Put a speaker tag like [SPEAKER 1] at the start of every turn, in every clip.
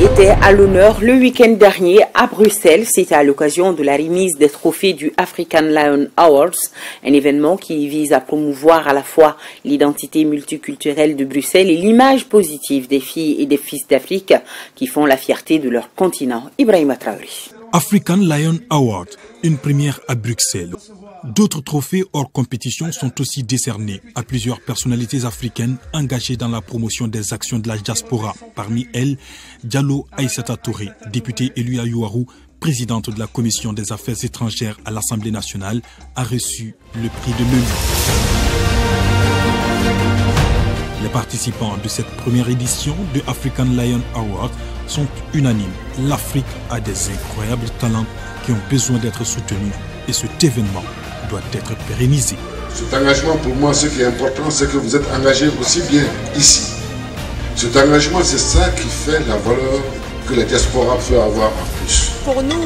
[SPEAKER 1] était à l'honneur le week-end dernier à Bruxelles. C'était à l'occasion de la remise des trophées du African Lion Awards, un événement qui vise à promouvoir à la fois l'identité multiculturelle de Bruxelles et l'image positive des filles et des fils d'Afrique qui font la fierté de leur continent. Ibrahima Traoré.
[SPEAKER 2] African Lion Award, une première à Bruxelles. D'autres trophées hors compétition sont aussi décernés à plusieurs personnalités africaines engagées dans la promotion des actions de la diaspora. Parmi elles, Diallo Aïssata Touré, députée élue à Youarou, présidente de la Commission des Affaires étrangères à l'Assemblée nationale, a reçu le prix de l'ONU. Les participants de cette première édition de African Lion Award sont unanimes. L'Afrique a des incroyables talents qui ont besoin d'être soutenus et cet événement doit être pérennisé.
[SPEAKER 3] Cet engagement, pour moi, ce qui est important, c'est que vous êtes engagés aussi bien ici. Cet engagement, c'est ça qui fait la valeur que la diaspora peut avoir en plus.
[SPEAKER 4] Pour nous,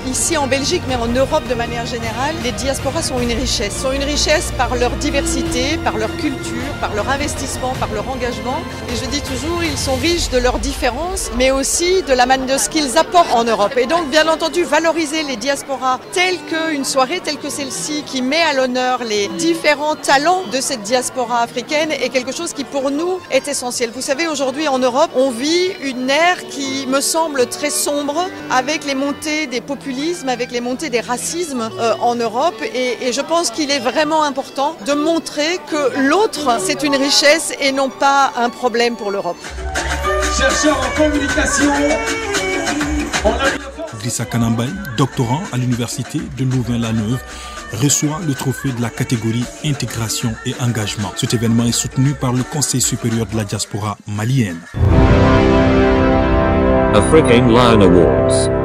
[SPEAKER 4] ici en Belgique, mais en Europe de manière générale, les diasporas sont une richesse. Sont une richesse par leur diversité, par leur culture, par leur investissement, par leur engagement. Et je dis toujours, ils sont riches de leurs différences, mais aussi de ce qu'ils apportent en Europe. Et donc, bien entendu, valoriser les diasporas telles qu'une soirée telle que celle-ci, qui met à l'honneur les différents talents de cette diaspora africaine, est quelque chose qui, pour nous, est essentiel. Vous savez, aujourd'hui en Europe, on vit une ère qui me semble très sombre, avec les montées des populismes, avec les montées des racismes en Europe, et je pense qu'il est vraiment important de montrer que l'autre, c'est une richesse et non pas un problème pour l'Europe.
[SPEAKER 5] Chercheur en communication,
[SPEAKER 2] Idrissa Kanambay, doctorant à l'université de Louvain-la-Neuve, reçoit le trophée de la catégorie intégration et engagement. Cet événement est soutenu par le Conseil supérieur de la diaspora malienne.
[SPEAKER 6] African Lion Awards.